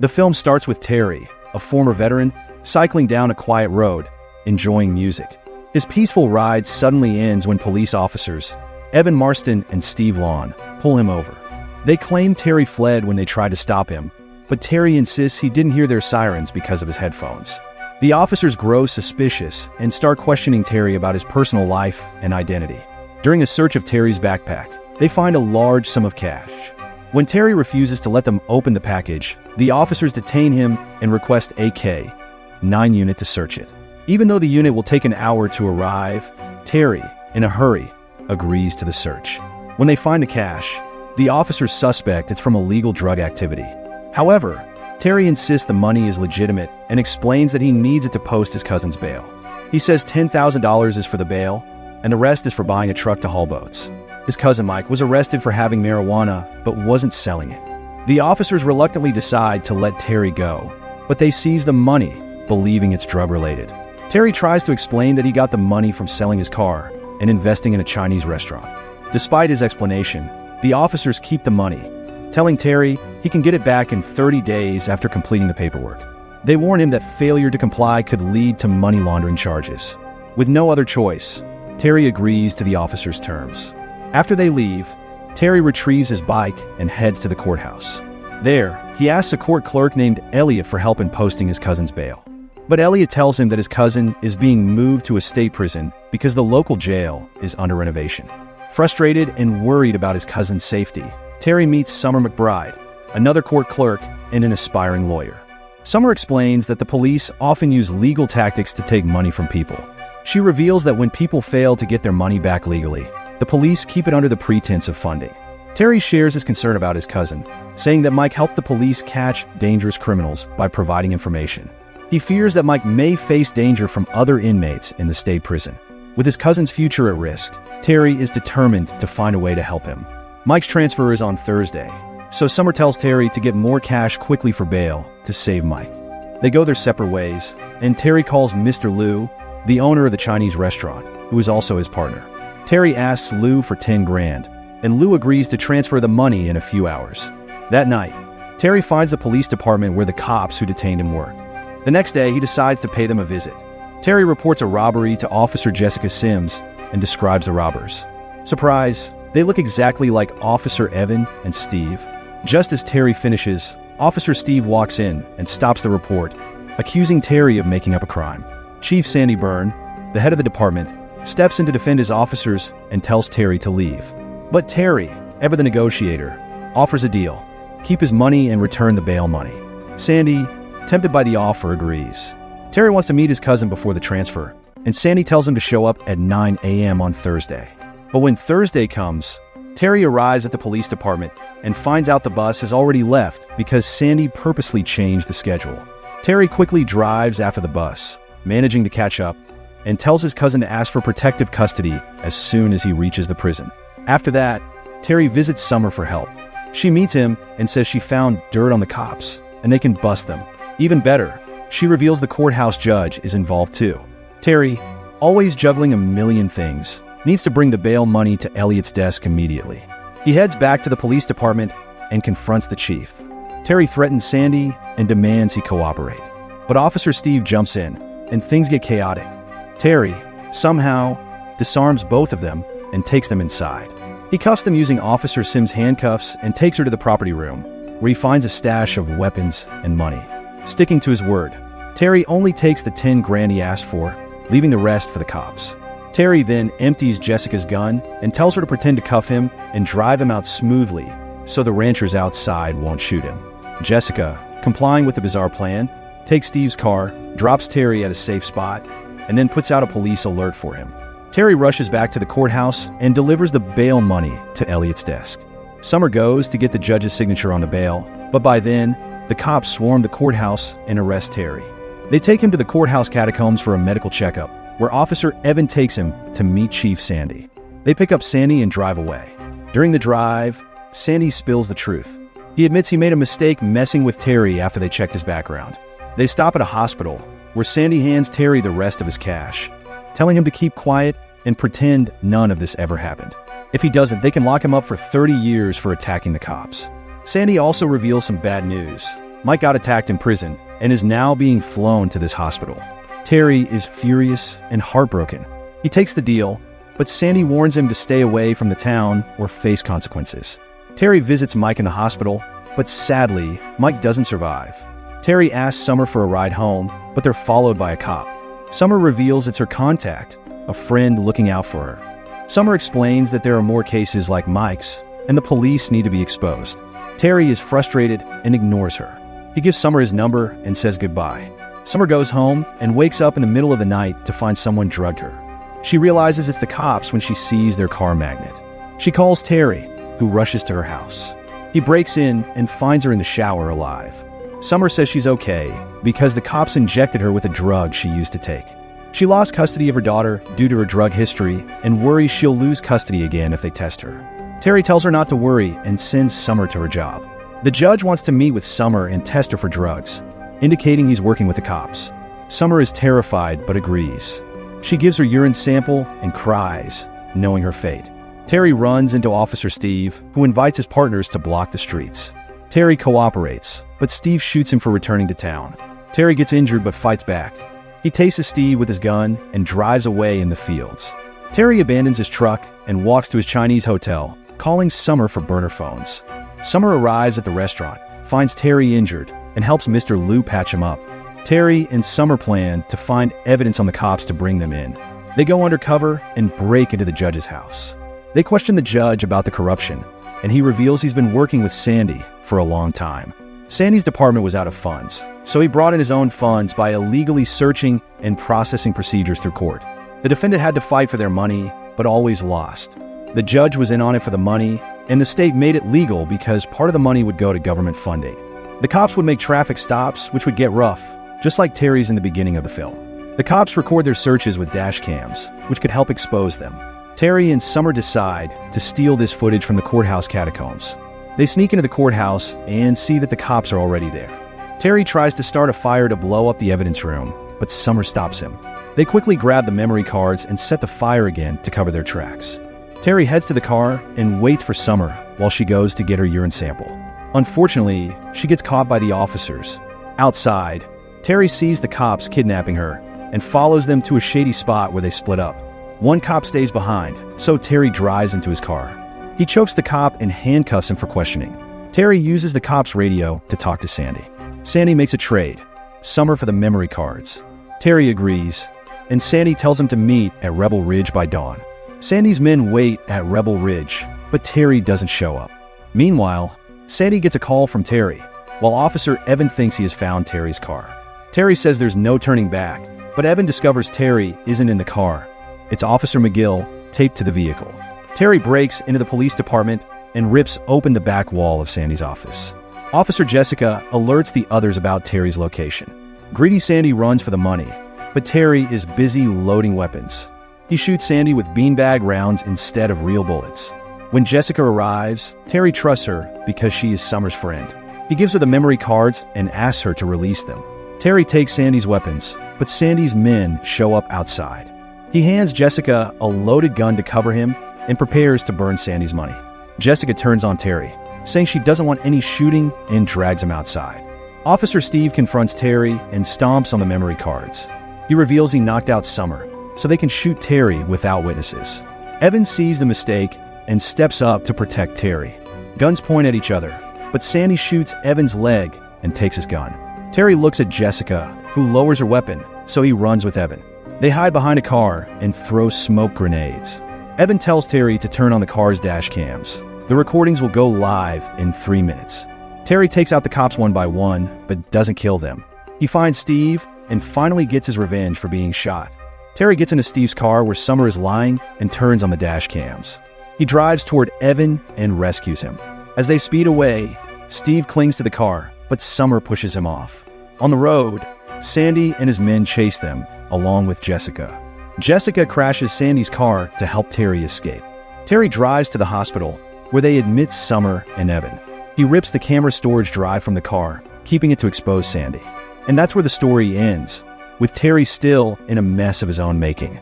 The film starts with Terry, a former veteran, cycling down a quiet road, enjoying music. His peaceful ride suddenly ends when police officers, Evan Marston and Steve Lawn, pull him over. They claim Terry fled when they tried to stop him, but Terry insists he didn't hear their sirens because of his headphones. The officers grow suspicious and start questioning Terry about his personal life and identity. During a search of Terry's backpack, they find a large sum of cash. When Terry refuses to let them open the package, the officers detain him and request a K-9 unit to search it. Even though the unit will take an hour to arrive, Terry, in a hurry, agrees to the search. When they find the cash, the officers suspect it's from illegal drug activity. However, Terry insists the money is legitimate and explains that he needs it to post his cousin's bail. He says $10,000 is for the bail, and the rest is for buying a truck to haul boats. His cousin Mike was arrested for having marijuana, but wasn't selling it. The officers reluctantly decide to let Terry go, but they seize the money, believing it's drug-related. Terry tries to explain that he got the money from selling his car and investing in a Chinese restaurant. Despite his explanation, the officers keep the money, telling Terry he can get it back in 30 days after completing the paperwork. They warn him that failure to comply could lead to money laundering charges. With no other choice, Terry agrees to the officers' terms. After they leave, Terry retrieves his bike and heads to the courthouse. There, he asks a court clerk named Elliot for help in posting his cousin's bail. But Elliot tells him that his cousin is being moved to a state prison because the local jail is under renovation. Frustrated and worried about his cousin's safety, Terry meets Summer McBride, another court clerk and an aspiring lawyer. Summer explains that the police often use legal tactics to take money from people. She reveals that when people fail to get their money back legally, the police keep it under the pretense of funding. Terry shares his concern about his cousin, saying that Mike helped the police catch dangerous criminals by providing information. He fears that Mike may face danger from other inmates in the state prison. With his cousin's future at risk, Terry is determined to find a way to help him. Mike's transfer is on Thursday, so Summer tells Terry to get more cash quickly for bail to save Mike. They go their separate ways, and Terry calls Mr. Liu, the owner of the Chinese restaurant, who is also his partner. Terry asks Liu for 10 grand, and Liu agrees to transfer the money in a few hours. That night, Terry finds the police department where the cops who detained him work. The next day, he decides to pay them a visit. Terry reports a robbery to Officer Jessica Sims and describes the robbers. Surprise, they look exactly like Officer Evan and Steve. Just as Terry finishes, Officer Steve walks in and stops the report, accusing Terry of making up a crime. Chief Sandy Byrne, the head of the department, steps in to defend his officers and tells Terry to leave. But Terry, ever the negotiator, offers a deal: keep his money and return the bail money. Sandy, tempted by the offer, agrees. Terry wants to meet his cousin before the transfer, and Sandy tells him to show up at 9 a.m. on Thursday. But when Thursday comes, Terry arrives at the police department and finds out the bus has already left because Sandy purposely changed the schedule. Terry quickly drives after the bus, managing to catch up, and tells his cousin to ask for protective custody as soon as he reaches the prison. After that, Terry visits Summer for help. She meets him and says she found dirt on the cops, and they can bust them. Even better, she reveals the courthouse judge is involved too. Terry, always juggling a million things, needs to bring the bail money to Elliot's desk immediately. He heads back to the police department and confronts the chief. Terry threatens Sandy and demands he cooperate. But Officer Steve jumps in, and things get chaotic. Terry, somehow, disarms both of them and takes them inside. He cuffs them using Officer Sims' handcuffs and takes her to the property room, where he finds a stash of weapons and money. Sticking to his word, Terry only takes the 10 grand he asked for, leaving the rest for the cops. Terry then empties Jessica's gun and tells her to pretend to cuff him and drive him out smoothly so the ranchers outside won't shoot him. Jessica, complying with the bizarre plan, takes Steve's car, drops Terry at a safe spot, and then puts out a police alert for him. Terry rushes back to the courthouse and delivers the bail money to Elliot's desk. Summer goes to get the judge's signature on the bail, but by then, the cops swarm the courthouse and arrest Terry. They take him to the courthouse catacombs for a medical checkup, where Officer Evan takes him to meet Chief Sandy. They pick up Sandy and drive away. During the drive, Sandy spills the truth. He admits he made a mistake messing with Terry after they checked his background. They stop at a hospital, where Sandy hands Terry the rest of his cash, telling him to keep quiet and pretend none of this ever happened. If he doesn't, they can lock him up for 30 years for attacking the cops. Sandy also reveals some bad news. Mike got attacked in prison and is now being flown to this hospital. Terry is furious and heartbroken. He takes the deal, but Sandy warns him to stay away from the town or face consequences. Terry visits Mike in the hospital, but sadly, Mike doesn't survive. Terry asks Summer for a ride home, but they're followed by a cop. Summer reveals it's her contact, a friend looking out for her. Summer explains that there are more cases like Mike's, and the police need to be exposed. Terry is frustrated and ignores her. He gives Summer his number and says goodbye. Summer goes home and wakes up in the middle of the night to find someone drugged her. She realizes it's the cops when she sees their car magnet. She calls Terry, who rushes to her house. He breaks in and finds her in the shower alive. Summer says she's okay because the cops injected her with a drug she used to take. She lost custody of her daughter due to her drug history and worries she'll lose custody again if they test her. Terry tells her not to worry and sends Summer to her job. The judge wants to meet with Summer and test her for drugs, indicating he's working with the cops. Summer is terrified but agrees. She gives her urine sample and cries, knowing her fate. Terry runs into Officer Steve, who invites his partners to block the streets. Terry cooperates, but Steve shoots him for returning to town. Terry gets injured but fights back. He tases Steve with his gun and drives away in the fields. Terry abandons his truck and walks to his Chinese hotel, calling Summer for burner phones. Summer arrives at the restaurant, finds Terry injured, and helps Mr. Liu patch him up. Terry and Summer plan to find evidence on the cops to bring them in. They go undercover and break into the judge's house. They question the judge about the corruption, and he reveals he's been working with Sandy for a long time. Sandy's department was out of funds, so he brought in his own funds by illegally searching and processing procedures through court. The defendant had to fight for their money, but always lost. The judge was in on it for the money, and the state made it legal because part of the money would go to government funding. The cops would make traffic stops, which would get rough, just like Terry's in the beginning of the film. The cops record their searches with dash cams, which could help expose them. Terry and Summer decide to steal this footage from the courthouse catacombs. They sneak into the courthouse and see that the cops are already there. Terry tries to start a fire to blow up the evidence room, but Summer stops him. They quickly grab the memory cards and set the fire again to cover their tracks. Terry heads to the car and waits for Summer while she goes to get her urine sample. Unfortunately, she gets caught by the officers. Outside, Terry sees the cops kidnapping her and follows them to a shady spot where they split up. One cop stays behind, so Terry drives into his car. He chokes the cop and handcuffs him for questioning. Terry uses the cop's radio to talk to Sandy. Sandy makes a trade, Summer for the memory cards. Terry agrees, and Sandy tells him to meet at Rebel Ridge by dawn. Sandy's men wait at Rebel Ridge, but Terry doesn't show up. Meanwhile, Sandy gets a call from Terry, while Officer Evan thinks he has found Terry's car. Terry says there's no turning back, but Evan discovers Terry isn't in the car. It's Officer McGill taped to the vehicle. Terry breaks into the police department and rips open the back wall of Sandy's office. Officer Jessica alerts the others about Terry's location. Greedy Sandy runs for the money, but Terry is busy loading weapons. He shoots Sandy with beanbag rounds instead of real bullets. When Jessica arrives, Terry trusts her because she is Summer's friend. He gives her the memory cards and asks her to release them. Terry takes Sandy's weapons, but Sandy's men show up outside. He hands Jessica a loaded gun to cover him and prepares to burn Sandy's money. Jessica turns on Terry, saying she doesn't want any shooting and drags him outside. Officer Steve confronts Terry and stomps on the memory cards. He reveals he knocked out Summer, so they can shoot Terry without witnesses. Evan sees the mistake and steps up to protect Terry. Guns point at each other, but Sandy shoots Evan's leg and takes his gun. Terry looks at Jessica, who lowers her weapon, so he runs with Evan. They hide behind a car and throw smoke grenades. Evan tells Terry to turn on the car's dash cams. The recordings will go live in 3 minutes. Terry takes out the cops one by one, but doesn't kill them. He finds Steve and finally gets his revenge for being shot. Terry gets into Steve's car where Summer is lying and turns on the dash cams. He drives toward Evan and rescues him. As they speed away, Steve clings to the car, but Summer pushes him off. On the road, Sandy and his men chase them, along with Jessica. Jessica crashes Sandy's car to help Terry escape. Terry drives to the hospital, where they admit Summer and Evan. He rips the camera storage drive from the car, keeping it to expose Sandy. And that's where the story ends, with Terry still in a mess of his own making.